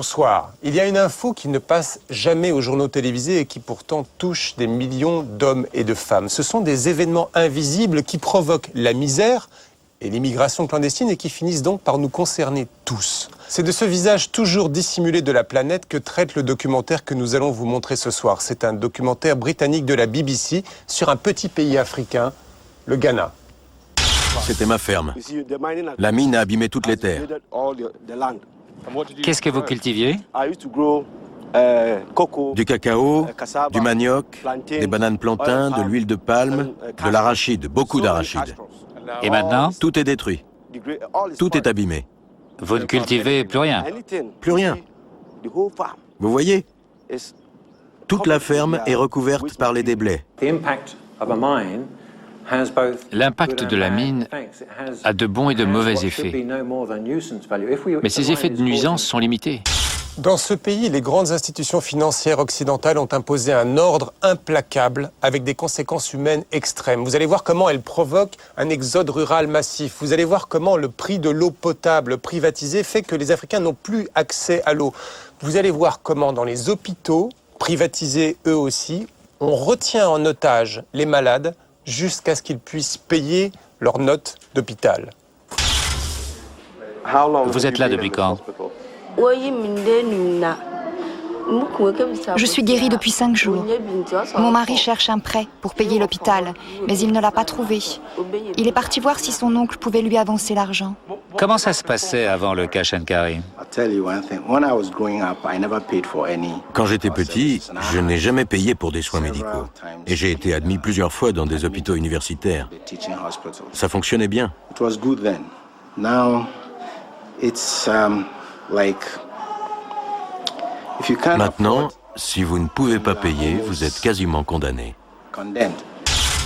Bonsoir. Il y a une info qui ne passe jamais aux journaux télévisés et qui pourtant touche des millions d'hommes et de femmes. Ce sont des événements invisibles qui provoquent la misère et l'immigration clandestine et qui finissent donc par nous concerner tous. C'est de ce visage toujours dissimulé de la planète que traite le documentaire que nous allons vous montrer ce soir. C'est un documentaire britannique de la BBC sur un petit pays africain, le Ghana. C'était ma ferme. La mine a abîmé toutes les terres. Qu'est-ce que vous cultiviez? Du cacao, du manioc, des bananes plantains, de l'huile de palme, de l'arachide, beaucoup d'arachide. Et maintenant? Tout est détruit. Tout est abîmé. Vous ne cultivez plus rien? Plus rien. Vous voyez? Toute la ferme est recouverte par les déblais. L'impact de la mine a de bons et de mauvais effets. Mais ces effets de nuisance sont limités. Dans ce pays, les grandes institutions financières occidentales ont imposé un ordre implacable avec des conséquences humaines extrêmes. Vous allez voir comment elles provoquent un exode rural massif. Vous allez voir comment le prix de l'eau potable privatisée fait que les Africains n'ont plus accès à l'eau. Vous allez voir comment dans les hôpitaux, privatisés eux aussi, on retient en otage les malades jusqu'à ce qu'ils puissent payer leurs notes d'hôpital. Vous êtes là depuis quand? Je suis guérie depuis 5 jours. Mon mari cherche un prêt pour payer l'hôpital, mais il ne l'a pas trouvé. Il est parti voir si son oncle pouvait lui avancer l'argent. Comment ça se passait avant le cash and carry? Quand j'étais petit, je n'ai jamais payé pour des soins médicaux. Et j'ai été admis plusieurs fois dans des hôpitaux universitaires. Ça fonctionnait bien. Maintenant, si vous ne pouvez pas payer, vous êtes quasiment condamné.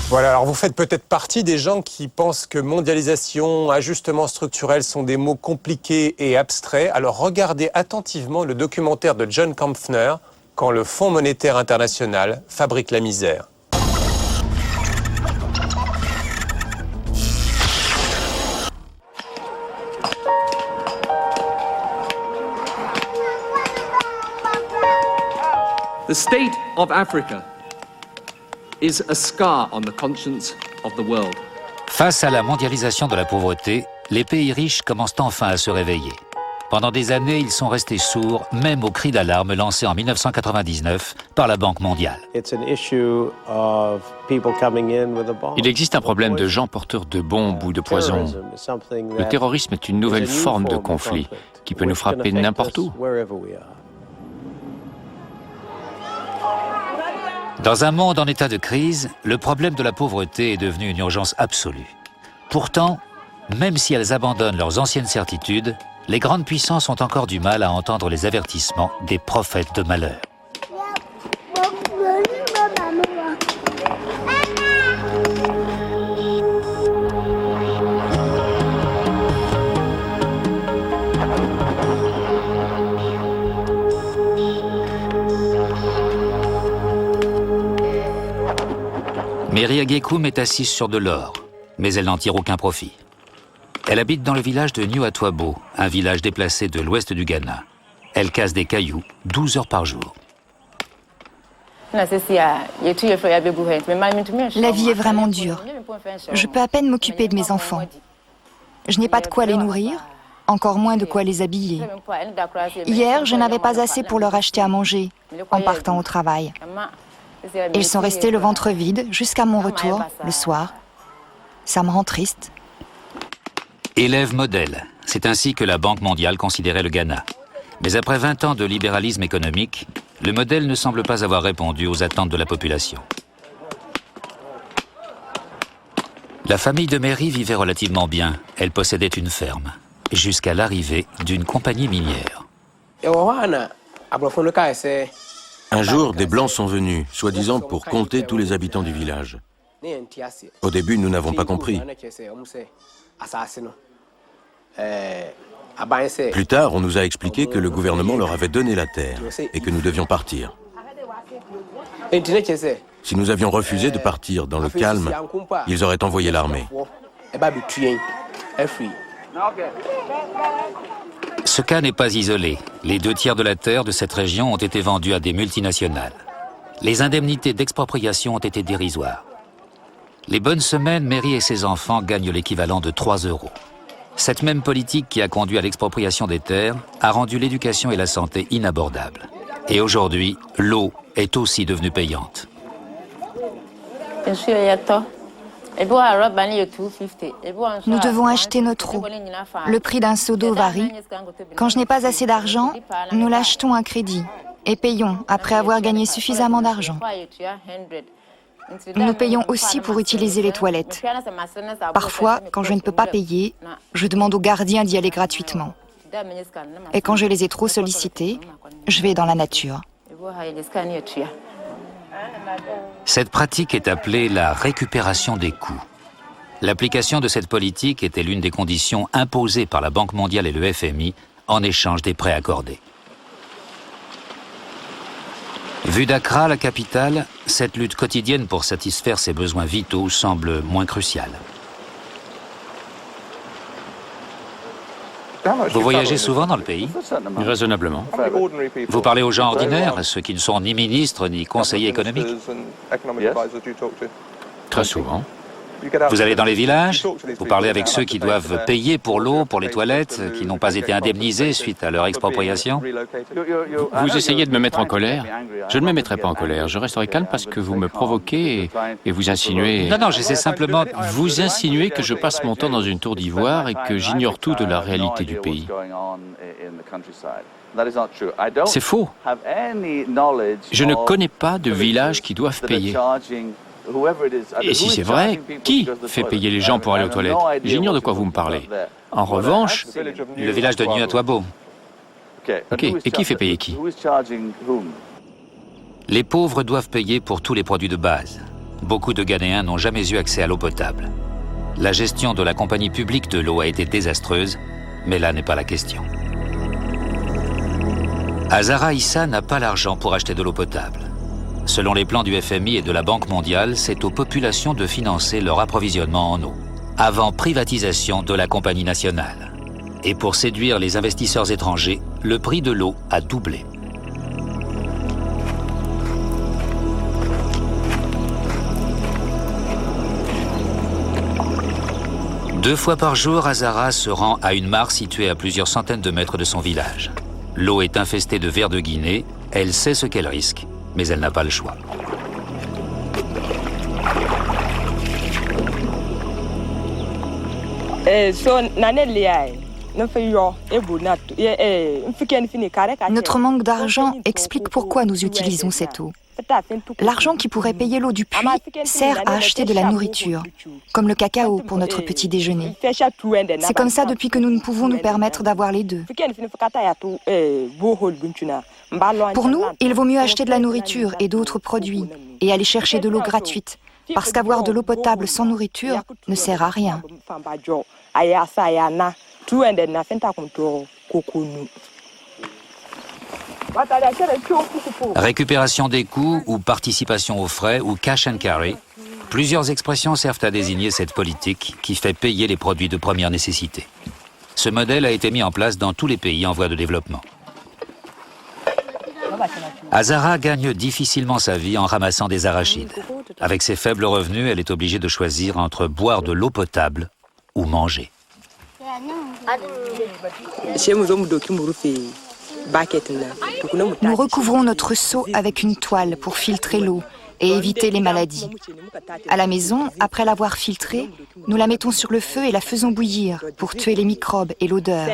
Voilà, alors vous faites peut-être partie des gens qui pensent que mondialisation, ajustement structurel sont des mots compliqués et abstraits. Alors regardez attentivement le documentaire de John Kampfner, Quand le Fonds monétaire international fabrique la misère. The state of Africa is a scar on the conscience of the world. Face à la mondialisation de la pauvreté, les pays riches commencent enfin à se réveiller. Pendant des années, ils sont restés sourds, même aux cris d'alarme lancés en 1999 par la Banque mondiale. Il existe un problème de gens porteurs de bombes ou de poison. Le terrorisme est une nouvelle forme de conflit qui peut nous frapper n'importe où. Dans un monde en état de crise, le problème de la pauvreté est devenu une urgence absolue. Pourtant, même si elles abandonnent leurs anciennes certitudes, les grandes puissances ont encore du mal à entendre les avertissements des prophètes de malheur. Mary Agekum est assise sur de l'or, mais elle n'en tire aucun profit. Elle habite dans le village de New Atwabo, un village déplacé de l'ouest du Ghana. Elle casse des cailloux 12 heures par jour. La vie est vraiment dure. Je peux à peine m'occuper de mes enfants. Je n'ai pas de quoi les nourrir, encore moins de quoi les habiller. Hier, je n'avais pas assez pour leur acheter à manger en partant au travail. Ils sont restés le ventre vide jusqu'à mon retour, le soir. Ça me rend triste. Élève modèle, c'est ainsi que la Banque mondiale considérait le Ghana. Mais après 20 ans de libéralisme économique, le modèle ne semble pas avoir répondu aux attentes de la population. La famille de Mary vivait relativement bien. Elle possédait une ferme, jusqu'à l'arrivée d'une compagnie minière. Un jour, des Blancs sont venus, soi-disant pour compter tous les habitants du village. Au début, nous n'avons pas compris. Plus tard, on nous a expliqué que le gouvernement leur avait donné la terre et que nous devions partir. Si nous avions refusé de partir dans le calme, ils auraient envoyé l'armée. Ce cas n'est pas isolé. Les 2/3 de la terre de cette région ont été vendus à des multinationales. Les indemnités d'expropriation ont été dérisoires. Les bonnes semaines, Mary et ses enfants gagnent l'équivalent de 3 €. Cette même politique qui a conduit à l'expropriation des terres a rendu l'éducation et la santé inabordables. Et aujourd'hui, l'eau est aussi devenue payante. Nous devons acheter notre eau. Le prix d'un seau d'eau varie. Quand je n'ai pas assez d'argent, nous l'achetons à crédit et payons après avoir gagné suffisamment d'argent. Nous payons aussi pour utiliser les toilettes. Parfois, quand je ne peux pas payer, je demande aux gardiens d'y aller gratuitement. Et quand je les ai trop sollicités, je vais dans la nature. Cette pratique est appelée la récupération des coûts. L'application de cette politique était l'une des conditions imposées par la Banque mondiale et le FMI en échange des prêts accordés. Vue d'Accra, la capitale, cette lutte quotidienne pour satisfaire ses besoins vitaux semble moins cruciale. Vous voyagez souvent dans le pays? Raisonnablement. Vous parlez aux gens ordinaires, ceux qui ne sont ni ministres ni conseillers économiques? Très souvent. Vous allez dans les villages? Vous parlez avec ceux qui doivent payer pour l'eau, pour les toilettes, qui n'ont pas été indemnisés suite à leur expropriation? Vous essayez de me mettre en colère? Je ne me mettrai pas en colère. Je resterai calme parce que vous me provoquez et vous insinuez... Non, j'essaie simplement... Vous insinuez que je passe mon temps dans une tour d'ivoire et que j'ignore tout de la réalité du pays. C'est faux. Je ne connais pas de villages qui doivent payer. Et si c'est vrai, qui fait payer les gens pour aller aux toilettes? J'ignore de quoi vous me parlez. En revanche... Le village de Nuatwabo. Ok, et qui fait payer qui? Les pauvres doivent payer pour tous les produits de base. Beaucoup de Ghanéens n'ont jamais eu accès à l'eau potable. La gestion de la compagnie publique de l'eau a été désastreuse, mais là n'est pas la question. Azara Issa n'a pas l'argent pour acheter de l'eau potable. Selon les plans du FMI et de la Banque mondiale, c'est aux populations de financer leur approvisionnement en eau, avant privatisation de la compagnie nationale. Et pour séduire les investisseurs étrangers, le prix de l'eau a doublé. Deux fois par jour, Azara se rend à une mare située à plusieurs centaines de mètres de son village. L'eau est infestée de vers de Guinée, elle sait ce qu'elle risque, mais elle n'a pas le choix. Notre manque d'argent explique pourquoi nous utilisons cette eau. L'argent qui pourrait payer l'eau du puits sert à acheter de la nourriture, comme le cacao pour notre petit déjeuner. C'est comme ça depuis que nous ne pouvons nous permettre d'avoir les deux. Pour nous, il vaut mieux acheter de la nourriture et d'autres produits et aller chercher de l'eau gratuite, parce qu'avoir de l'eau potable sans nourriture ne sert à rien. Récupération des coûts ou participation aux frais ou cash and carry, plusieurs expressions servent à désigner cette politique qui fait payer les produits de première nécessité. Ce modèle a été mis en place dans tous les pays en voie de développement. Azara gagne difficilement sa vie en ramassant des arachides. Avec ses faibles revenus, elle est obligée de choisir entre boire de l'eau potable ou manger. Nous recouvrons notre seau avec une toile pour filtrer l'eau et éviter les maladies. À la maison, après l'avoir filtrée, nous la mettons sur le feu et la faisons bouillir pour tuer les microbes et l'odeur.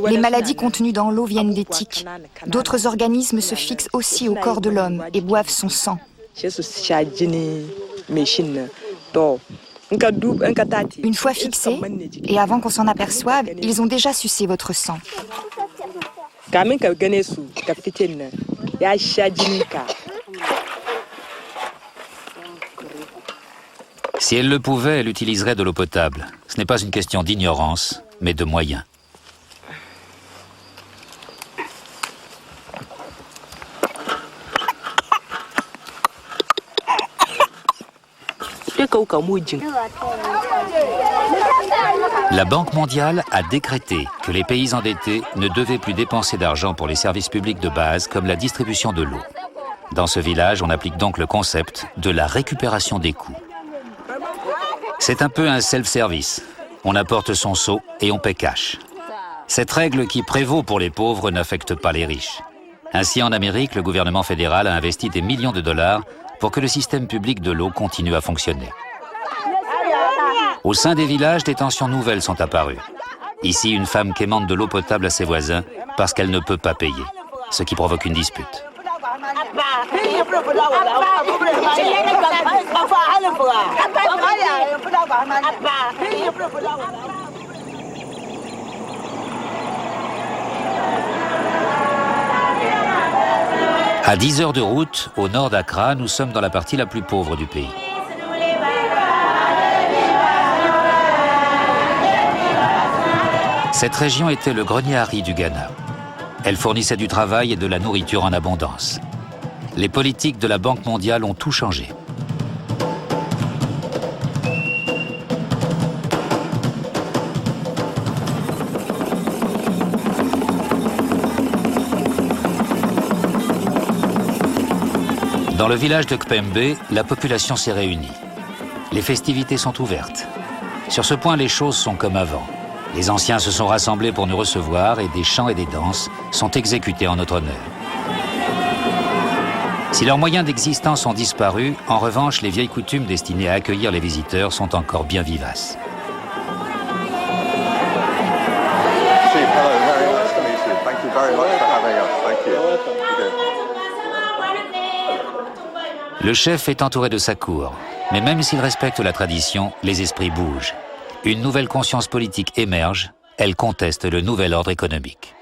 Les maladies contenues dans l'eau viennent des tiques. D'autres organismes se fixent aussi au corps de l'homme et boivent son sang. Une fois fixés, et avant qu'on s'en aperçoive, ils ont déjà sucé votre sang. Si elle le pouvait, elle utiliserait de l'eau potable. Ce n'est pas une question d'ignorance, mais de moyens. La Banque mondiale a décrété que les pays endettés ne devaient plus dépenser d'argent pour les services publics de base comme la distribution de l'eau. Dans ce village, on applique donc le concept de la récupération des coûts. C'est un peu un self-service. On apporte son seau et on paie cash. Cette règle qui prévaut pour les pauvres n'affecte pas les riches. Ainsi, en Amérique, le gouvernement fédéral a investi des millions de dollars pour que le système public de l'eau continue à fonctionner. Au sein des villages, des tensions nouvelles sont apparues. Ici, une femme quémande de l'eau potable à ses voisins parce qu'elle ne peut pas payer, ce qui provoque une dispute. À 10 heures de route, au nord d'Accra, nous sommes dans la partie la plus pauvre du pays. Cette région était le grenier à riz du Ghana. Elle fournissait du travail et de la nourriture en abondance. Les politiques de la Banque mondiale ont tout changé. Dans le village de Kpembe, la population s'est réunie. Les festivités sont ouvertes. Sur ce point, les choses sont comme avant. Les anciens se sont rassemblés pour nous recevoir et des chants et des danses sont exécutés en notre honneur. Si leurs moyens d'existence ont disparu, en revanche, les vieilles coutumes destinées à accueillir les visiteurs sont encore bien vivaces. Le chef est entouré de sa cour, mais même s'il respecte la tradition, les esprits bougent. Une nouvelle conscience politique émerge, elle conteste le nouvel ordre économique.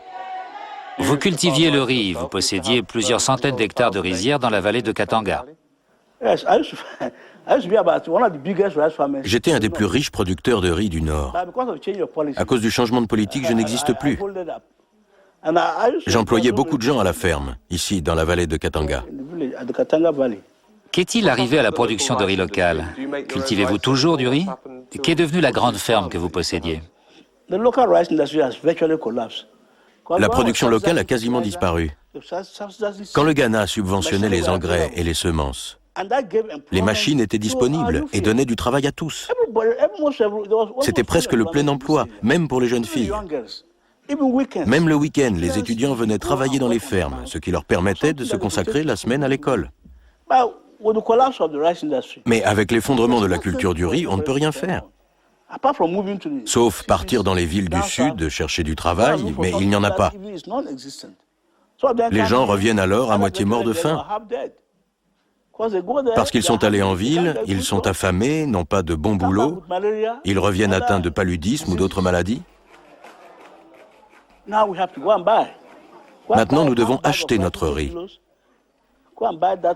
Vous cultiviez le riz, vous possédiez plusieurs centaines d'hectares de rizières dans la vallée de Katanga. J'étais un des plus riches producteurs de riz du Nord. À cause du changement de politique, je n'existe plus. J'employais beaucoup de gens à la ferme, ici, dans la vallée de Katanga. Qu'est-il arrivé à la production de riz local? Cultivez-vous toujours du riz? Qu'est devenue la grande ferme que vous possédiez? La production locale a quasiment disparu. Quand le Ghana subventionnait les engrais et les semences, les machines étaient disponibles et donnaient du travail à tous. C'était presque le plein emploi, même pour les jeunes filles. Même le week-end, les étudiants venaient travailler dans les fermes, ce qui leur permettait de se consacrer la semaine à l'école. Mais avec l'effondrement de la culture du riz, on ne peut rien faire. Sauf partir dans les villes du Sud, chercher du travail, mais il n'y en a pas. Les gens reviennent alors à moitié morts de faim. Parce qu'ils sont allés en ville, ils sont affamés, n'ont pas de bon boulot, ils reviennent atteints de paludisme ou d'autres maladies. Maintenant, nous devons acheter notre riz.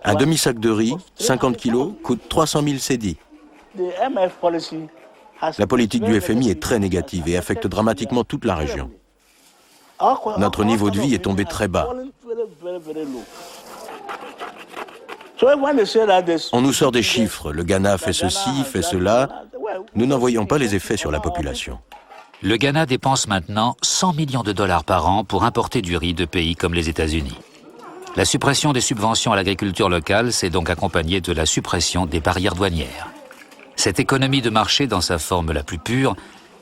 Un demi-sac de riz, 50 kilos, coûte 300 000 cédis. La politique du FMI est très négative et affecte dramatiquement toute la région. Notre niveau de vie est tombé très bas. On nous sort des chiffres, le Ghana fait ceci, fait cela. Nous n'en voyons pas les effets sur la population. Le Ghana dépense maintenant 100 millions de dollars par an pour importer du riz de pays comme les États-Unis. La suppression des subventions à l'agriculture locale s'est donc accompagnée de la suppression des barrières douanières. Cette économie de marché, dans sa forme la plus pure,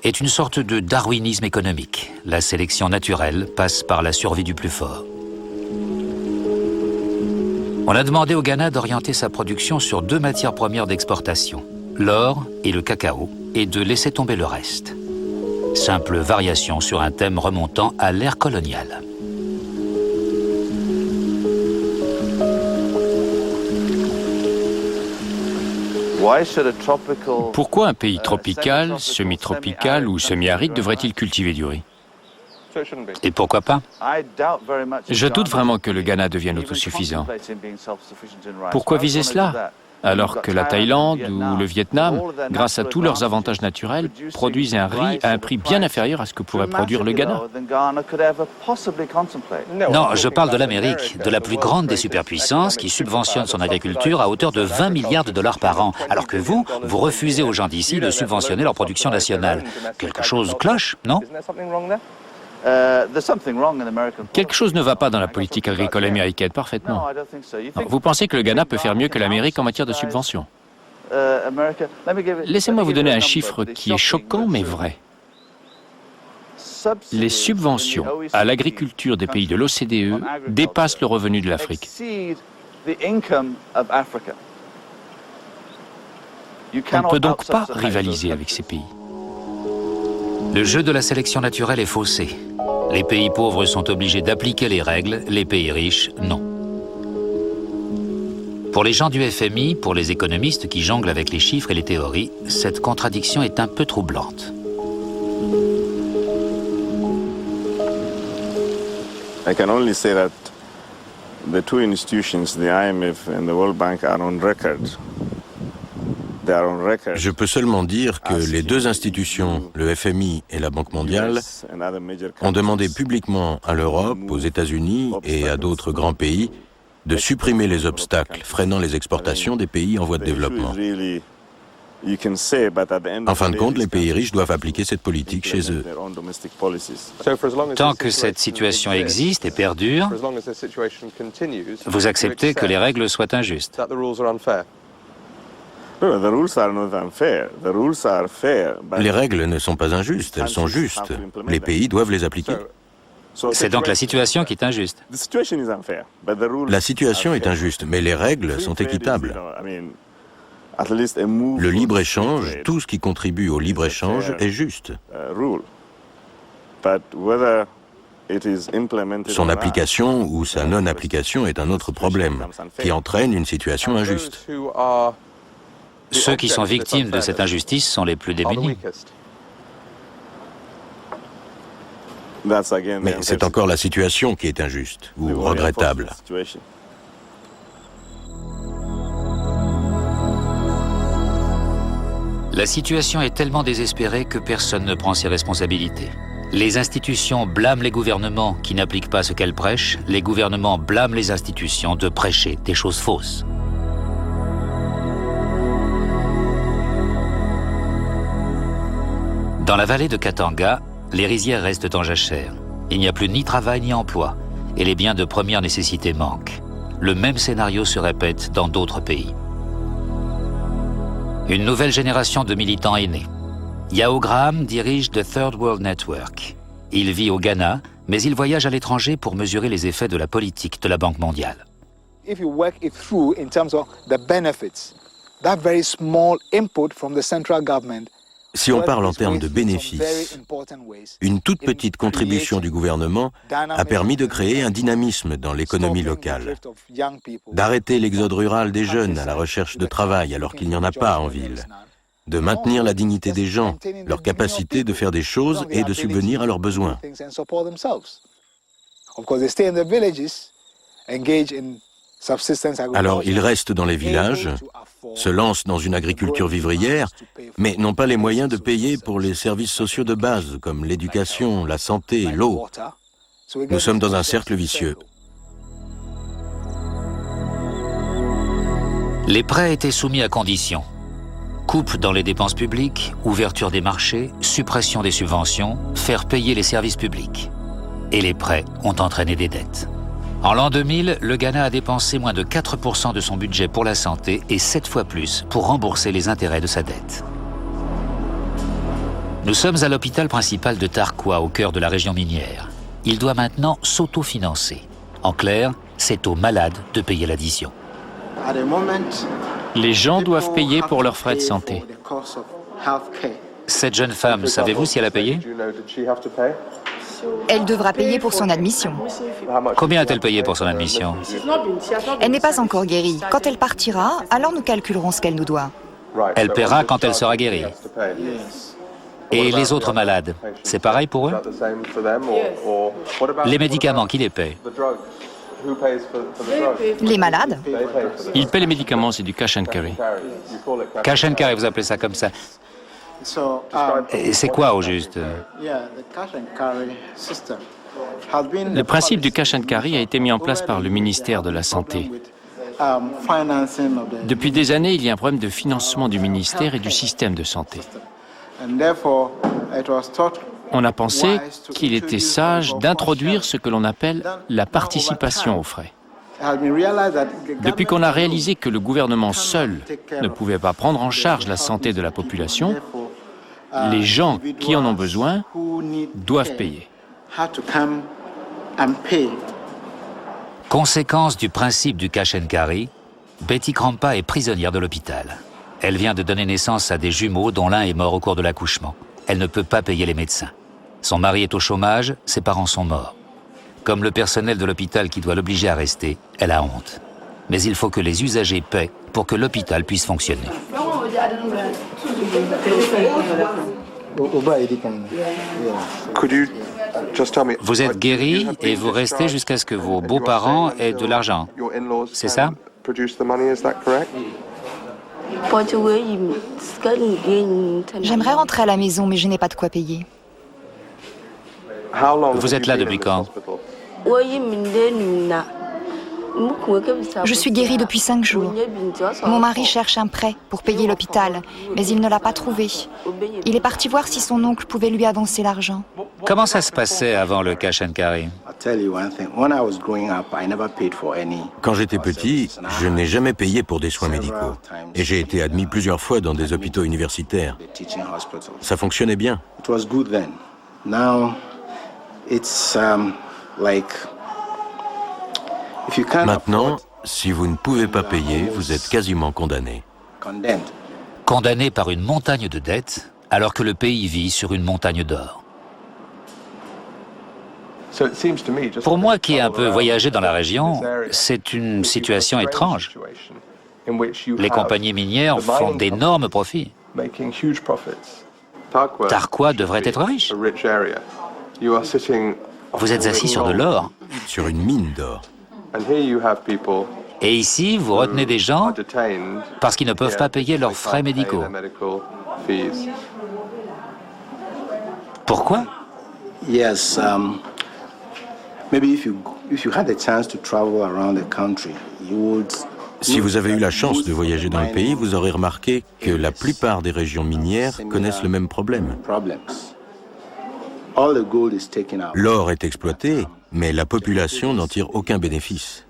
est une sorte de darwinisme économique. La sélection naturelle passe par la survie du plus fort. On a demandé au Ghana d'orienter sa production sur 2 matières premières d'exportation, l'or et le cacao, et de laisser tomber le reste. Simple variation sur un thème remontant à l'ère coloniale. Pourquoi un pays tropical, semi-tropical ou semi-aride devrait-il cultiver du riz? Et pourquoi pas? Je doute vraiment que le Ghana devienne autosuffisant. Pourquoi viser cela? Alors que la Thaïlande ou le Vietnam, grâce à tous leurs avantages naturels, produisent un riz à un prix bien inférieur à ce que pourrait produire le Ghana. Non, je parle de l'Amérique, de la plus grande des superpuissances qui subventionne son agriculture à hauteur de 20 milliards de dollars par an, alors que vous refusez aux gens d'ici de subventionner leur production nationale. Quelque chose cloche, non ? Quelque chose ne va pas dans la politique agricole américaine, parfaitement. Non, vous pensez que le Ghana peut faire mieux que l'Amérique en matière de subventions? Laissez-moi vous donner un chiffre qui est choquant mais vrai. Les subventions à l'agriculture des pays de l'OCDE dépassent le revenu de l'Afrique. On ne peut donc pas rivaliser avec ces pays. Le jeu de la sélection naturelle est faussé. Les pays pauvres sont obligés d'appliquer les règles, les pays riches, non. Pour les gens du FMI, pour les économistes qui jonglent avec les chiffres et les théories, cette contradiction est un peu troublante. I can only say that the two institutions, the IMF and the World Bank, are on record. Je peux seulement dire que les deux institutions, le FMI et la Banque mondiale, ont demandé publiquement à l'Europe, aux États-Unis et à d'autres grands pays de supprimer les obstacles freinant les exportations des pays en voie de développement. En fin de compte, les pays riches doivent appliquer cette politique chez eux. Tant que cette situation existe et perdure, vous acceptez que les règles soient injustes. Les règles ne sont pas injustes, elles sont justes. Les pays doivent les appliquer. C'est donc la situation qui est injuste. La situation est injuste, mais les règles sont équitables. Le libre-échange, tout ce qui contribue au libre-échange est juste. Son application ou sa non-application est un autre problème, qui entraîne une situation injuste. Ceux qui sont victimes de cette injustice sont les plus démunis. Mais c'est encore la situation qui est injuste ou regrettable. La situation est tellement désespérée que personne ne prend ses responsabilités. Les institutions blâment les gouvernements qui n'appliquent pas ce qu'elles prêchent. Les gouvernements blâment les institutions de prêcher des choses fausses. Dans la vallée de Katanga, les rizières restent en jachère. Il n'y a plus ni travail ni emploi, et les biens de première nécessité manquent. Le même scénario se répète dans d'autres pays. Une nouvelle génération de militants est née. Yao Graham dirige The Third World Network. Il vit au Ghana, mais il voyage à l'étranger pour mesurer les effets de la politique de la Banque mondiale. If you work it through in terms of the benefits, that very small input from the central government. Si on parle en termes de bénéfices, une toute petite contribution du gouvernement a permis de créer un dynamisme dans l'économie locale, d'arrêter l'exode rural des jeunes à la recherche de travail alors qu'il n'y en a pas en ville, de maintenir la dignité des gens, leur capacité de faire des choses et de subvenir à leurs besoins. Alors ils restent dans les villages, se lancent dans une agriculture vivrière, mais n'ont pas les moyens de payer pour les services sociaux de base, comme l'éducation, la santé, l'eau. Nous sommes dans un cercle vicieux. Les prêts étaient soumis à conditions. Coupe dans les dépenses publiques, ouverture des marchés, suppression des subventions, faire payer les services publics. Et les prêts ont entraîné des dettes. En l'an 2000, le Ghana a dépensé moins de 4% de son budget pour la santé et 7 fois plus pour rembourser les intérêts de sa dette. Nous sommes à l'hôpital principal de Tarkwa, au cœur de la région minière. Il doit maintenant s'autofinancer. En clair, c'est aux malades de payer l'addition. Les gens doivent payer pour leurs frais de santé. Cette jeune femme, savez-vous si elle a payé ? Elle devra payer pour son admission. Combien a-t-elle payé pour son admission ? Elle n'est pas encore guérie. Quand elle partira, alors nous calculerons ce qu'elle nous doit. Elle paiera quand elle sera guérie. Et les autres malades, c'est pareil pour eux ? Les médicaments, qui les paie ? Les malades. Ils paient les médicaments, c'est du cash and carry. Cash and carry, vous appelez ça comme ça. Et c'est quoi au juste? Le principe du cash and carry a été mis en place par le ministère de la Santé. Depuis des années, il y a un problème de financement du ministère et du système de santé. On a pensé qu'il était sage d'introduire ce que l'on appelle la participation aux frais. Depuis qu'on a réalisé que le gouvernement seul ne pouvait pas prendre en charge la santé de la population, les gens qui en ont besoin doivent payer. Conséquence du principe du cash and carry, Betty Krampa est prisonnière de l'hôpital. Elle vient de donner naissance à des jumeaux dont l'un est mort au cours de l'accouchement. Elle ne peut pas payer les médecins. Son mari est au chômage, ses parents sont morts. Comme le personnel de l'hôpital qui doit l'obliger à rester, elle a honte. Mais il faut que les usagers paient pour que l'hôpital puisse fonctionner. Vous êtes guéri et vous restez jusqu'à ce que vos beaux-parents aient de l'argent. C'est ça? J'aimerais rentrer à la maison, mais je n'ai pas de quoi payer. Vous êtes là depuis quand? Je suis guérie depuis 5 jours. Mon mari cherche un prêt pour payer l'hôpital, mais il ne l'a pas trouvé. Il est parti voir si son oncle pouvait lui avancer l'argent. Comment ça se passait avant le cash and carry? Quand j'étais petit, je n'ai jamais payé pour des soins médicaux. Et j'ai été admis plusieurs fois dans des hôpitaux universitaires. Ça fonctionnait bien. Maintenant, si vous ne pouvez pas payer, vous êtes quasiment condamné. Condamné par une montagne de dettes, alors que le pays vit sur une montagne d'or. Pour moi qui ai un peu voyagé dans la région, c'est une situation étrange. Les compagnies minières font d'énormes profits. Tarqua devrait être riche. Vous êtes assis sur de l'or. Sur une mine d'or. Et ici, vous retenez des gens parce qu'ils ne peuvent pas payer leurs frais médicaux. Pourquoi? Si vous avez eu la chance de voyager dans le pays, vous aurez remarqué que la plupart des régions minières connaissent le même problème. L'or est exploité, mais la population n'en tire aucun bénéfice.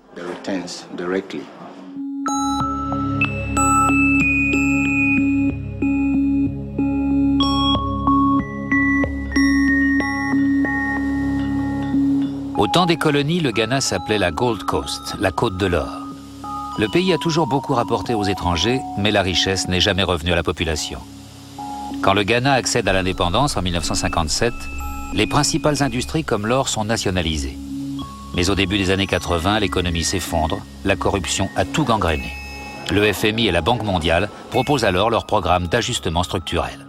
Au temps des colonies, le Ghana s'appelait la Gold Coast, la côte de l'or. Le pays a toujours beaucoup rapporté aux étrangers, mais la richesse n'est jamais revenue à la population. Quand le Ghana accède à l'indépendance en 1957, les principales industries comme l'or sont nationalisées. Mais au début des années 80, l'économie s'effondre, la corruption a tout gangréné. Le FMI et la Banque mondiale proposent alors leur programme d'ajustement structurel.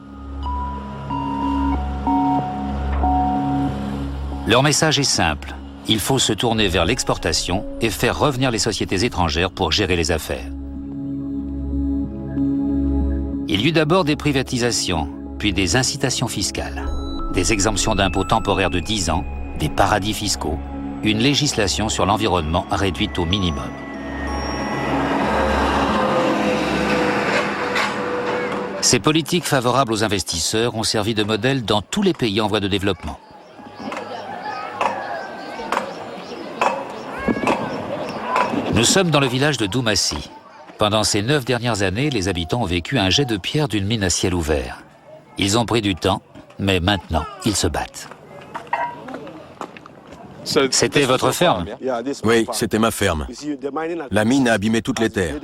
Leur message est simple. Il faut se tourner vers l'exportation et faire revenir les sociétés étrangères pour gérer les affaires. Il y eut d'abord des privatisations, puis des incitations fiscales, des exemptions d'impôts temporaires de 10 ans, des paradis fiscaux, une législation sur l'environnement réduite au minimum. Ces politiques favorables aux investisseurs ont servi de modèle dans tous les pays en voie de développement. Nous sommes dans le village de Doumassi. Pendant ces 9 dernières années, les habitants ont vécu un jet de pierre d'une mine à ciel ouvert. Ils ont pris du temps, mais maintenant, ils se battent. C'était votre ferme? Oui, c'était ma ferme. La mine a abîmé toutes les terres.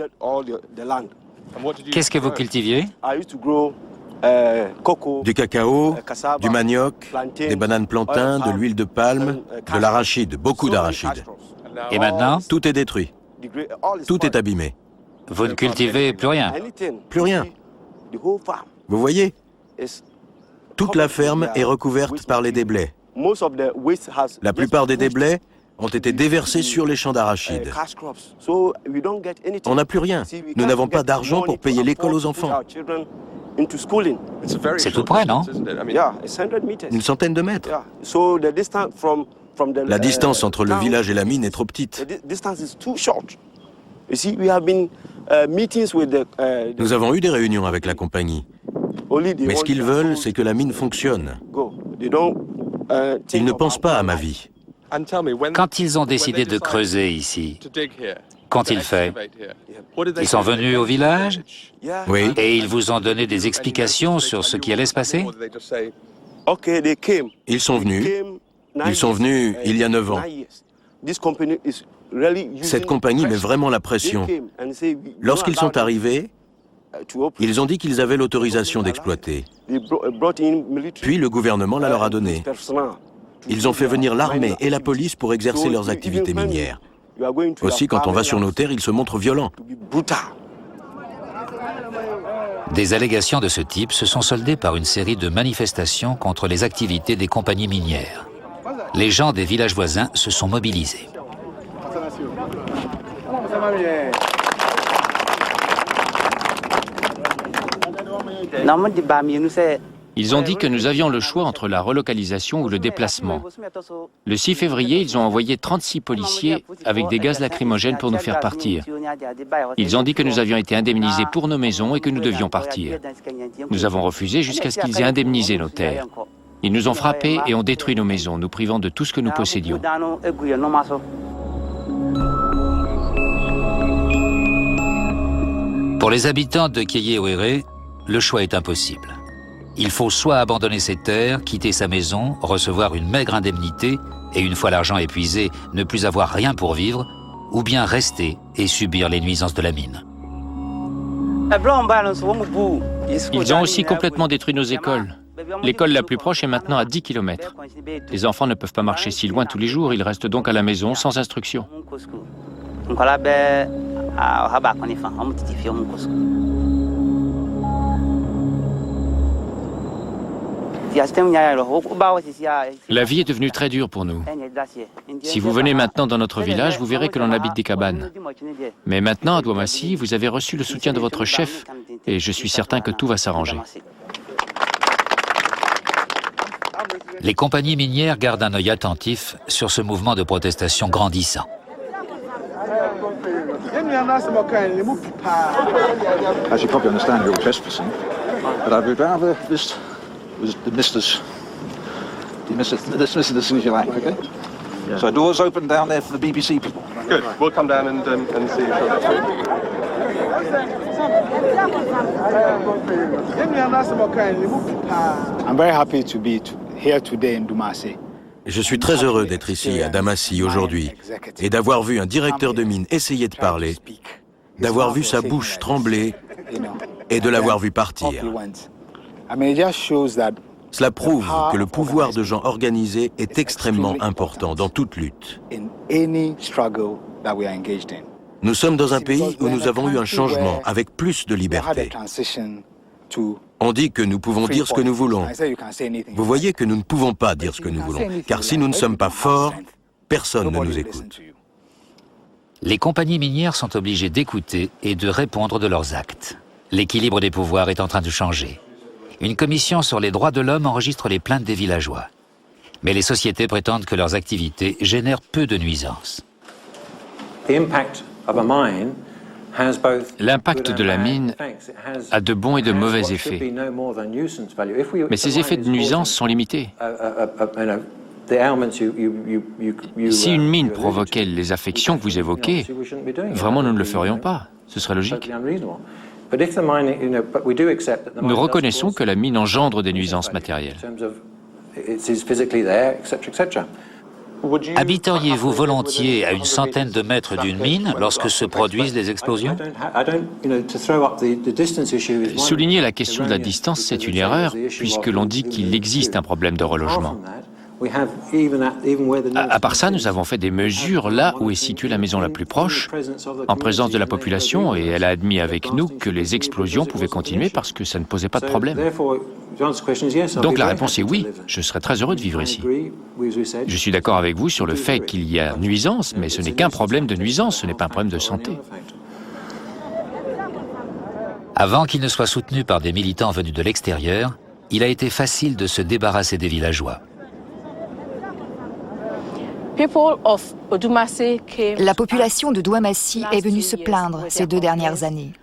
Qu'est-ce que vous cultiviez? Du cacao, du manioc, des bananes plantains, de l'huile de palme, de l'arachide, beaucoup d'arachide. Et maintenant? Tout est détruit. Tout est abîmé. Vous ne cultivez plus rien? Plus rien. Vous voyez? Toute la ferme est recouverte par les déblais. La plupart des déblais ont été déversés sur les champs d'arachides. On n'a plus rien. Nous n'avons pas d'argent pour payer l'école aux enfants. C'est tout près, non? Une centaine de mètres. La distance entre le village et la mine est trop petite. Nous avons eu des réunions avec la compagnie. Mais ce qu'ils veulent, c'est que la mine fonctionne. Ils ne pensent pas à ma vie. Quand ils ont décidé de creuser ici, qu'ont-ils fait? Ils sont venus au village? Oui. Et ils vous ont donné des explications sur ce qui allait se passer? Ils sont venus il y a 9 ans. Cette compagnie met vraiment la pression. Lorsqu'ils sont arrivés, ils ont dit qu'ils avaient l'autorisation d'exploiter. Puis le gouvernement la leur a donnée. Ils ont fait venir l'armée et la police pour exercer leurs activités minières. Aussi, quand on va sur nos terres, ils se montrent violents. Des allégations de ce type se sont soldées par une série de manifestations contre les activités des compagnies minières. Les gens des villages voisins se sont mobilisés. Ils ont dit que nous avions le choix entre la relocalisation ou le déplacement. Le 6 février, ils ont envoyé 36 policiers avec des gaz lacrymogènes pour nous faire partir. Ils ont dit que nous avions été indemnisés pour nos maisons et que nous devions partir. Nous avons refusé jusqu'à ce qu'ils aient indemnisé nos terres. Ils nous ont frappés et ont détruit nos maisons, nous privant de tout ce que nous possédions. Pour les habitants de Kéyé-Ouéré, le choix est impossible. Il faut soit abandonner ses terres, quitter sa maison, recevoir une maigre indemnité et une fois l'argent épuisé, ne plus avoir rien pour vivre, ou bien rester et subir les nuisances de la mine. Ils ont aussi complètement détruit nos écoles. L'école la plus proche est maintenant à 10 km. Les enfants ne peuvent pas marcher si loin tous les jours, ils restent donc à la maison sans instruction. La vie est devenue très dure pour nous. Si vous venez maintenant dans notre village, vous verrez que l'on habite des cabanes. Mais maintenant, à Douamassi, vous avez reçu le soutien de votre chef et je suis certain que tout va s'arranger. Les compagnies minières gardent un œil attentif sur ce mouvement de protestation grandissant. As you probably understand, you're trespassing, but I would rather this was dismissed as soon as you like, okay? Yeah. So doors open down there for the BBC people. Good. We'll come down and see you. I'm very happy to be here today in Douamassi. Je suis très heureux d'être ici, à Damassi, aujourd'hui, et d'avoir vu un directeur de mine essayer de parler, d'avoir vu sa bouche trembler et de l'avoir vu partir. Cela prouve que le pouvoir de gens organisés est extrêmement important dans toute lutte. Nous sommes dans un pays où nous avons eu un changement avec plus de liberté. On dit que nous pouvons dire ce que nous voulons. Vous voyez que nous ne pouvons pas dire ce que nous voulons, car si nous ne sommes pas forts, personne ne nous écoute. Les compagnies minières sont obligées d'écouter et de répondre de leurs actes. L'équilibre des pouvoirs est en train de changer. Une commission sur les droits de l'homme enregistre les plaintes des villageois. Mais les sociétés prétendent que leurs activités génèrent peu de nuisances. L'impact de la mine a de bons et de mauvais effets. Mais ces effets de nuisance sont limités. Si une mine provoquait les affections que vous évoquez, vraiment nous ne le ferions pas. Ce serait logique. Nous reconnaissons que la mine engendre des nuisances matérielles. Habiteriez-vous volontiers à une centaine de mètres d'une mine lorsque se produisent des explosions? Souligner la question de la distance, c'est une erreur, puisque l'on dit qu'il existe un problème de relogement. À part ça, nous avons fait des mesures là où est située la maison la plus proche, en présence de la population, et elle a admis avec nous que les explosions pouvaient continuer parce que ça ne posait pas de problème. Donc la réponse est oui, je serais très heureux de vivre ici. Je suis d'accord avec vous sur le fait qu'il y a nuisance, mais ce n'est qu'un problème de nuisance, ce n'est pas un problème de santé. Avant qu'il ne soit soutenu par des militants venus de l'extérieur, il a été facile de se débarrasser des villageois. La population de Douamassi est venue se plaindre ces 2 dernières années.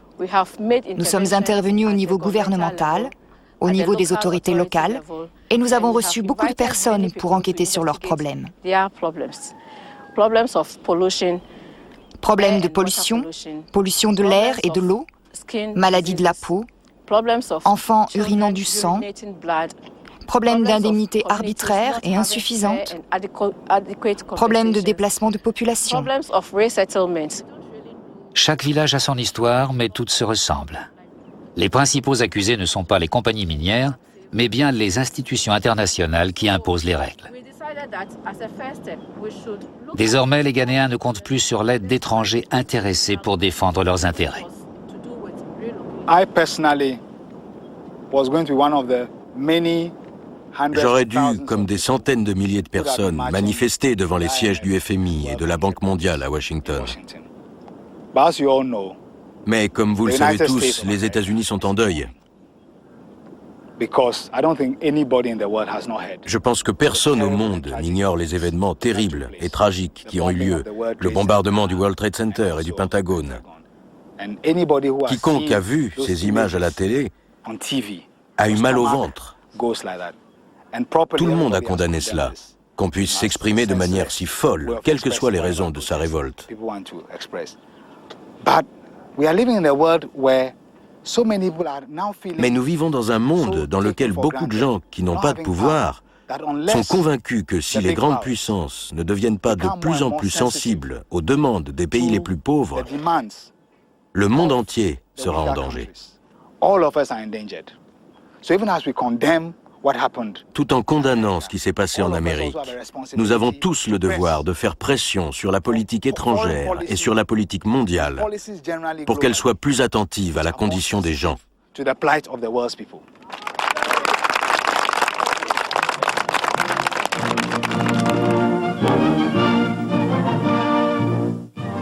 Nous sommes intervenus au niveau gouvernemental, au niveau des autorités locales, et nous avons reçu beaucoup de personnes pour enquêter sur leurs problèmes. Problèmes de pollution, pollution de l'air et de l'eau, maladies de la peau, enfants urinant du sang, problèmes d'indemnité arbitraire et insuffisante, problèmes de déplacement de population. Chaque village a son histoire, mais toutes se ressemblent. Les principaux accusés ne sont pas les compagnies minières, mais bien les institutions internationales qui imposent les règles. Désormais, les Ghanéens ne comptent plus sur l'aide d'étrangers intéressés pour défendre leurs intérêts. J'aurais dû, comme des centaines de milliers de personnes, manifester devant les sièges du FMI et de la Banque mondiale à Washington. Mais comme vous le savez tous, les États-Unis sont en deuil. Je pense que personne au monde n'ignore les événements terribles et tragiques qui ont eu lieu, le bombardement du World Trade Center et du Pentagone. Quiconque a vu ces images à la télé a eu mal au ventre. Tout le monde a condamné cela, qu'on puisse s'exprimer de manière si folle, quelles que soient les raisons de sa révolte. Mais nous vivons dans un monde dans lequel beaucoup de gens qui n'ont pas de pouvoir sont convaincus que si les grandes puissances ne deviennent pas de plus en plus sensibles aux demandes des pays les plus pauvres, le monde entier sera en danger. Tout en condamnant ce qui s'est passé en Amérique, nous avons tous le devoir de faire pression sur la politique étrangère et sur la politique mondiale pour qu'elle soit plus attentive à la condition des gens.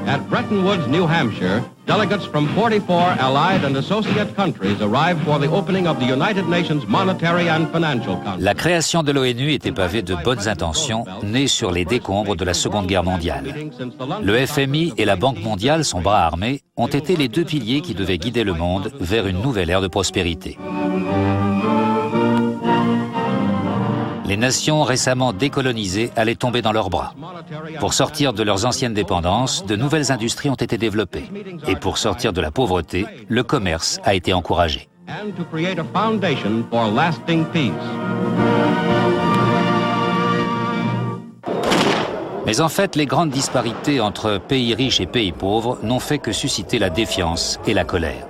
At Bretton Woods, New Hampshire, delegates from 44 allied and associate countries arrived for the opening of the United Nations Monetary and Financial Council. La création de l'ONU était pavée de bonnes intentions, nées sur les décombres de la Seconde Guerre mondiale. Le FMI et la Banque mondiale, son bras armé, ont été les 2 piliers qui devaient guider le monde vers une nouvelle ère de prospérité. Les nations récemment décolonisées allaient tomber dans leurs bras. Pour sortir de leurs anciennes dépendances, de nouvelles industries ont été développées. Et pour sortir de la pauvreté, le commerce a été encouragé. Mais en fait, les grandes disparités entre pays riches et pays pauvres n'ont fait que susciter la défiance et la colère.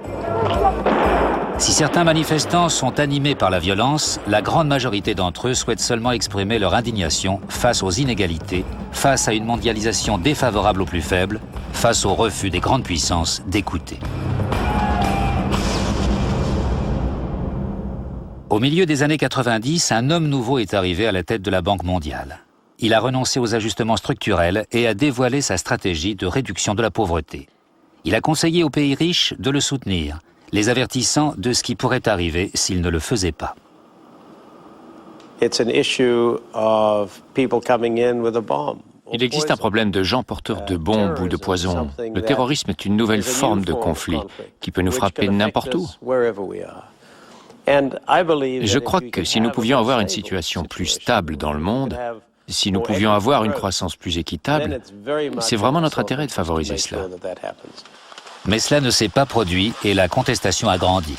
Si certains manifestants sont animés par la violence, la grande majorité d'entre eux souhaitent seulement exprimer leur indignation face aux inégalités, face à une mondialisation défavorable aux plus faibles, face au refus des grandes puissances d'écouter. Au milieu des années 90, un homme nouveau est arrivé à la tête de la Banque mondiale. Il a renoncé aux ajustements structurels et a dévoilé sa stratégie de réduction de la pauvreté. Il a conseillé aux pays riches de le soutenir, les avertissant de ce qui pourrait arriver s'ils ne le faisaient pas. Il existe un problème de gens porteurs de bombes ou de poison. Le terrorisme est une nouvelle forme de conflit qui peut nous frapper n'importe où. Je crois que si nous pouvions avoir une situation plus stable dans le monde, si nous pouvions avoir une croissance plus équitable, c'est vraiment notre intérêt de favoriser cela. Mais cela ne s'est pas produit et la contestation a grandi.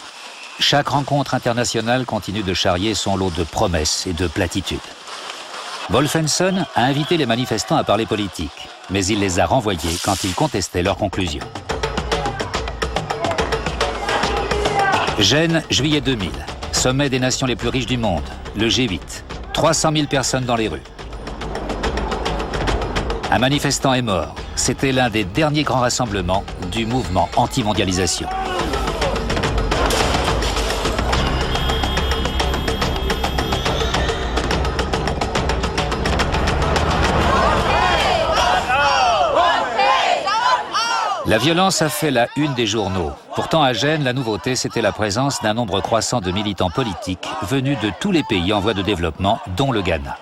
Chaque rencontre internationale continue de charrier son lot de promesses et de platitudes. Wolfensohn a invité les manifestants à parler politique, mais il les a renvoyés quand ils contestaient leurs conclusions. Gênes, juillet 2000. Sommet des nations les plus riches du monde, le G8. 300 000 personnes dans les rues. Un manifestant est mort. C'était l'un des derniers grands rassemblements du mouvement anti-mondialisation. La violence a fait la une des journaux. Pourtant, à Gênes, la nouveauté, c'était la présence d'un nombre croissant de militants politiques venus de tous les pays en voie de développement, dont le Ghana.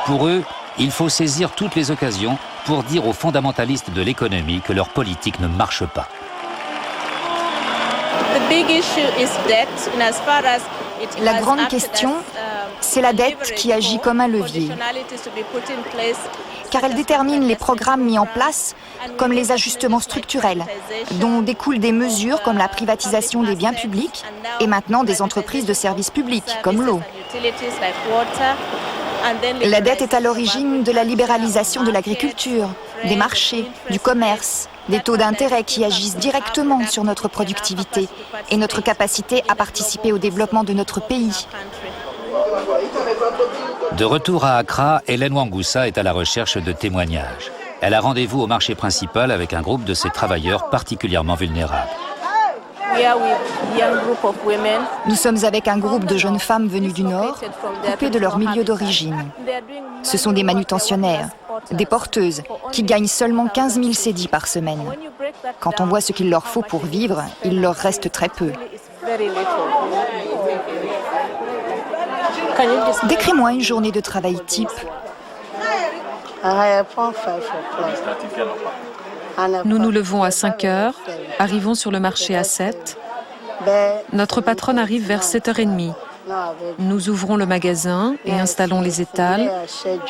Pour eux, il faut saisir toutes les occasions pour dire aux fondamentalistes de l'économie que leur politique ne marche pas. La grande question, c'est la dette qui agit comme un levier, car elle détermine les programmes mis en place, comme les ajustements structurels, dont découlent des mesures comme la privatisation des biens publics et maintenant des entreprises de services publics, comme l'eau. La dette est à l'origine de la libéralisation de l'agriculture, des marchés, du commerce, des taux d'intérêt qui agissent directement sur notre productivité et notre capacité à participer au développement de notre pays. De retour à Accra, Hélène Wangoussa est à la recherche de témoignages. Elle a rendez-vous au marché principal avec un groupe de ces travailleurs particulièrement vulnérables. Nous sommes avec un groupe de jeunes femmes venues du Nord, coupées de leur milieu d'origine. Ce sont des manutentionnaires, des porteuses, qui gagnent seulement 15 000 cédis par semaine. Quand on voit ce qu'il leur faut pour vivre, il leur reste très peu. Décris-moi une journée de travail type. Nous nous levons à 5 heures, arrivons sur le marché à 7. Notre patronne arrive vers 7h30. Nous ouvrons le magasin et installons les étals.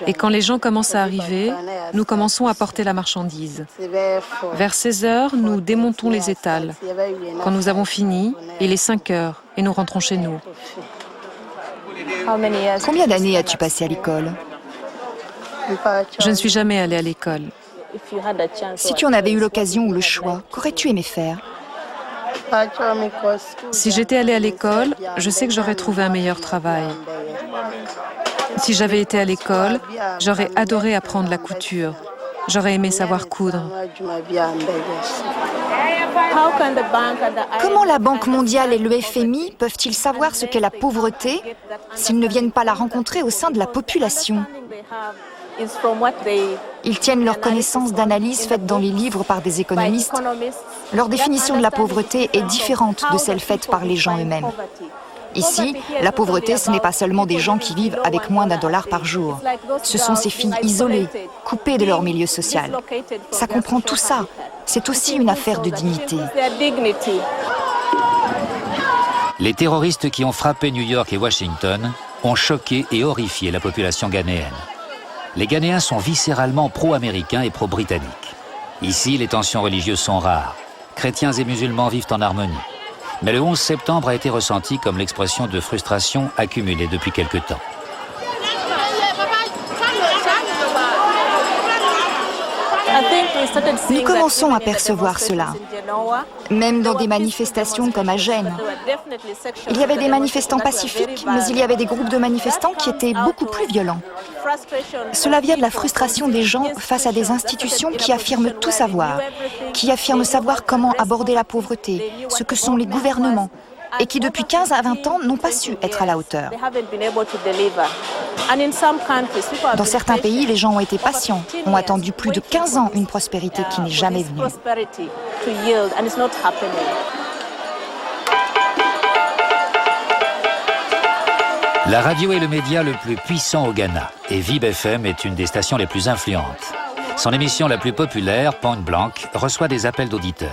Et quand les gens commencent à arriver, nous commençons à porter la marchandise. Vers 16h, nous démontons les étals. Quand nous avons fini, il est 5 heures et nous rentrons chez nous. Combien d'années as-tu passé à l'école? Je ne suis jamais allée à l'école. Si tu en avais eu l'occasion ou le choix, qu'aurais-tu aimé faire? Si j'étais allée à l'école, je sais que j'aurais trouvé un meilleur travail. Si j'avais été à l'école, j'aurais adoré apprendre la couture. J'aurais aimé savoir coudre. Comment la Banque mondiale et le FMI peuvent-ils savoir ce qu'est la pauvreté s'ils ne viennent pas la rencontrer au sein de la population? Ils tiennent leur connaissance d'analyses faites dans les livres par des économistes. Leur définition de la pauvreté est différente de celle faite par les gens eux-mêmes. Ici, la pauvreté, ce n'est pas seulement des gens qui vivent avec moins d'$1 par jour. Ce sont ces filles isolées, coupées de leur milieu social. Ça comprend tout ça. C'est aussi une affaire de dignité. Les terroristes qui ont frappé New York et Washington ont choqué et horrifié la population ghanéenne. Les Ghanéens sont viscéralement pro-américains et pro-britanniques. Ici, les tensions religieuses sont rares. Chrétiens et musulmans vivent en harmonie. Mais le 11 septembre a été ressenti comme l'expression de frustration accumulée depuis quelque temps. Nous commençons à percevoir cela, même dans des manifestations comme à Gênes. Il y avait des manifestants pacifiques, mais il y avait des groupes de manifestants qui étaient beaucoup plus violents. Cela vient de la frustration des gens face à des institutions qui affirment tout savoir, qui affirment savoir comment aborder la pauvreté, ce que sont les gouvernements, et qui depuis 15 à 20 ans n'ont pas su être à la hauteur. Dans certains pays, les gens ont été patients, ont attendu plus de 15 ans une prospérité qui n'est jamais venue. La radio est le média le plus puissant au Ghana et Vib FM est une des stations les plus influentes. Son émission la plus populaire, Point Blank, reçoit des appels d'auditeurs.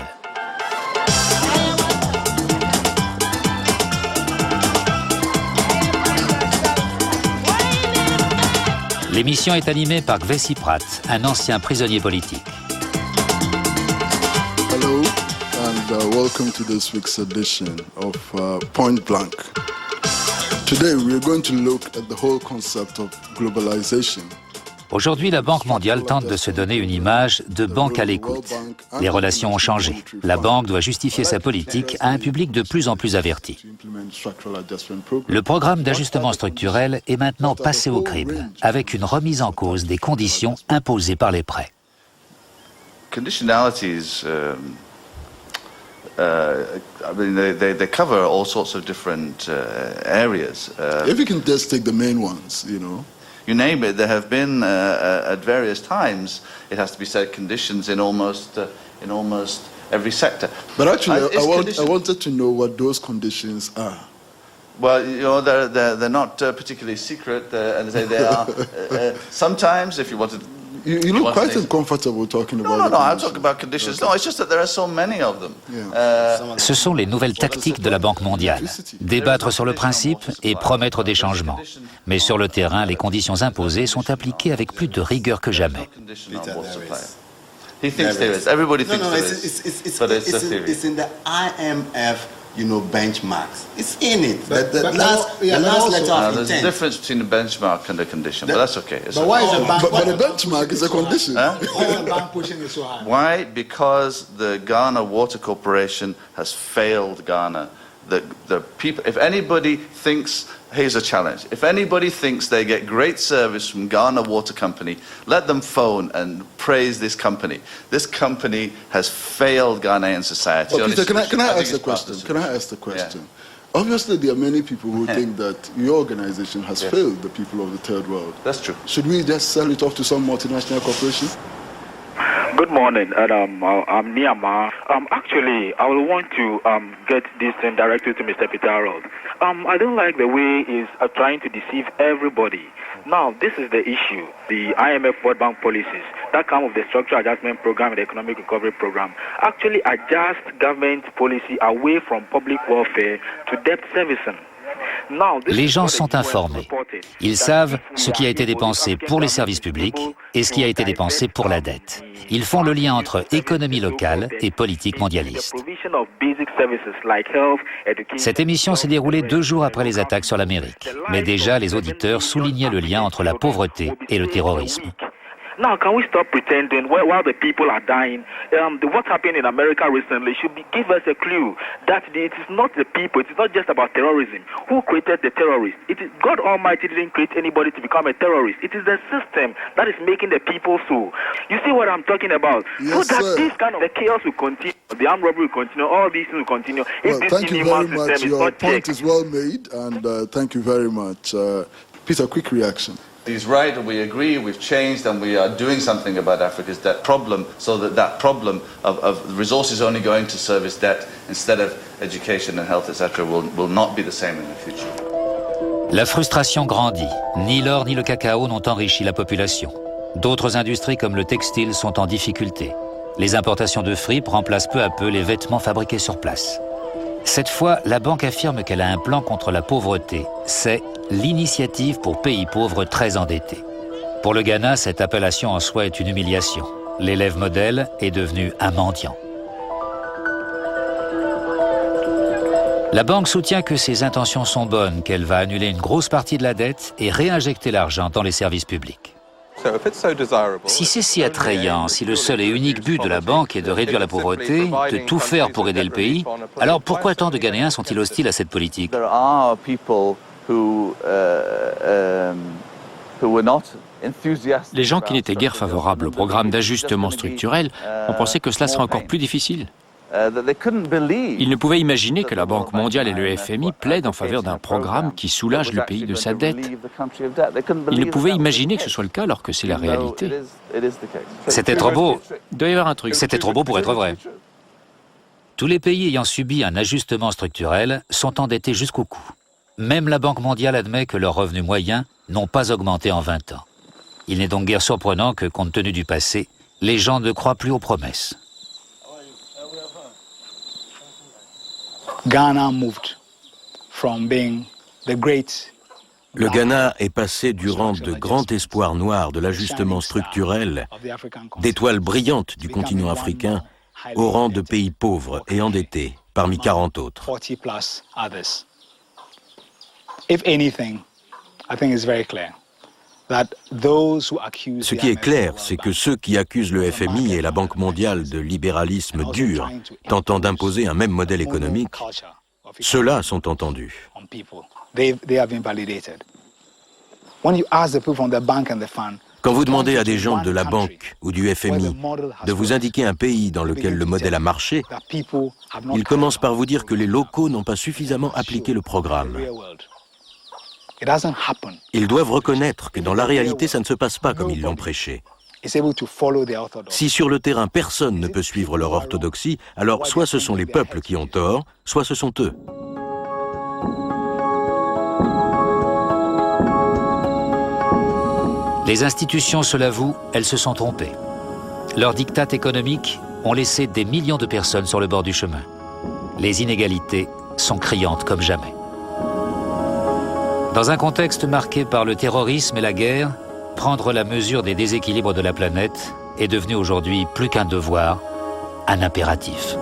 L'émission est animée par Gvesi Pratt, un ancien prisonnier politique. Hello and welcome to this week's edition of Point Blank. Today we are going to look at the whole concept of globalization Aujourd'hui, la Banque mondiale tente de se donner une image de banque à l'écoute. Les relations ont changé. La banque doit justifier sa politique à un public de plus en plus averti. Le programme d'ajustement structurel est maintenant passé au crible, avec une remise en cause des conditions imposées par les prêts. Conditionalities, I mean, they cover all sorts of different areas. If you can just take the main ones, you know. You name it, there have been at various times, it has to be said, conditions in almost every sector. But actually, I wanted to know what those conditions are. Well, you know, they're not particularly secret, and they are. Sometimes, if you wanted. You look quite uncomfortable talking about. No, I'll talk about conditions. Okay. No, it's just that there are so many of them. Ce sont les nouvelles tactiques de la Banque mondiale. Débattre sur le principe et promettre des changements. Mais sur le terrain, les conditions imposées sont appliquées avec plus de rigueur que jamais. He thinks there is. Everybody thinks there is. But it's a theory. It's in the IMF, you know, benchmarks. It's in it. The last letter of there's a difference between a benchmark and a condition, but that's okay. But why is a bank? But a benchmark is a condition. Why is the bank pushing it so hard? Why? Because the Ghana Water Corporation has failed Ghana. The people. If anybody thinks, here's a challenge. If anybody thinks they get great service from Ghana Water Company, let them phone and praise this company. This company has failed Ghanaian society. Oh, Peter, can I ask the question? Can I ask the question? Yeah. Obviously, there are many people who think that your organization has failed the people of the third world. That's true. Should we just sell it off to some multinational corporation? Good morning, I'm Niyama. Actually, I will want to get this thing directly to Mr. Peter Harold. I don't like the way he's trying to deceive everybody. Now, this is the issue. The IMF World Bank policies that come with the Structural Adjustment Program and the Economic Recovery Program actually adjust government policy away from public welfare to debt servicing. Les gens sont informés. Ils savent ce qui a été dépensé pour les services publics et ce qui a été dépensé pour la dette. Ils font le lien entre économie locale et politique mondialiste. Cette émission s'est déroulée 2 jours après les attaques sur l'Amérique. Mais déjà, les auditeurs soulignaient le lien entre la pauvreté et le terrorisme. Now, can we stop pretending while the people are dying? What happened in America recently should give us a clue that it is not the people, it is not just about terrorism. Who created the terrorists? It is God Almighty didn't create anybody to become a terrorist. It is the system that is making the people so. You see what I'm talking about? Yes, so that this kind of the chaos will continue, the armed robbery will continue, all these things will continue. Well, thank you very much. Your point is well made, and thank you very much. Peter, quick reaction. He's right, we agree, we've changed, and we are doing something about Africa's debt problem, so that problem of resources only going to service debt instead of education and health, etc., will not be the same in the future. La frustration grandit. Ni l'or ni le cacao n'ont enrichi la population. D'autres industries comme le textile sont en difficulté. Les importations de fripes remplacent peu à peu les vêtements fabriqués sur place. Cette fois, la banque affirme qu'elle a un plan contre la pauvreté. C'est l'initiative pour pays pauvres très endettés. Pour le Ghana, cette appellation en soi est une humiliation. L'élève modèle est devenu un mendiant. La banque soutient que ses intentions sont bonnes, qu'elle va annuler une grosse partie de la dette et réinjecter l'argent dans les services publics. Si c'est si attrayant, si le seul et unique but de la banque est de réduire la pauvreté, de tout faire pour aider le pays, alors pourquoi tant de Ghanéens sont-ils hostiles à cette politique ? Les gens qui n'étaient guère favorables au programme d'ajustement structurel ont pensé que cela serait encore plus difficile. Ils ne pouvaient imaginer que la Banque mondiale et le FMI plaident en faveur d'un programme qui soulage le pays de sa dette. Ils ne pouvaient imaginer que ce soit le cas alors que c'est la réalité. C'était trop beau. Il doit y avoir un truc. C'était trop beau pour être vrai. Tous les pays ayant subi un ajustement structurel sont endettés jusqu'au cou. Même la Banque mondiale admet que leurs revenus moyens n'ont pas augmenté en 20 ans. Il n'est donc guère surprenant que, compte tenu du passé, les gens ne croient plus aux promesses. Ghana moved from being the great. Le Ghana est passé du rang de grand espoir noir de l'ajustement structurel, d'étoile brillante du continent africain, au rang de pays pauvres et endettés, parmi 40 autres. If anything, I think it's very clear. Ce qui est clair, c'est que ceux qui accusent le FMI et la Banque mondiale de libéralisme dur, tentant d'imposer un même modèle économique, ceux-là sont entendus. Quand vous demandez à des gens de la banque ou du FMI de vous indiquer un pays dans lequel le modèle a marché, ils commencent par vous dire que les locaux n'ont pas suffisamment appliqué le programme. Ils doivent reconnaître que dans la réalité, ça ne se passe pas comme ils l'ont prêché. Si sur le terrain, personne ne peut suivre leur orthodoxie, alors soit ce sont les peuples qui ont tort, soit ce sont eux. Les institutions se l'avouent, elles se sont trompées. Leurs diktats économiques ont laissé des millions de personnes sur le bord du chemin. Les inégalités sont criantes comme jamais. Dans un contexte marqué par le terrorisme et la guerre, prendre la mesure des déséquilibres de la planète est devenu aujourd'hui plus qu'un devoir, un impératif.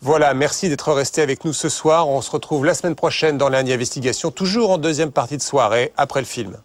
Voilà, merci d'être resté avec nous ce soir. On se retrouve la semaine prochaine dans l'Indy Investigation, toujours en deuxième partie de soirée, après le film.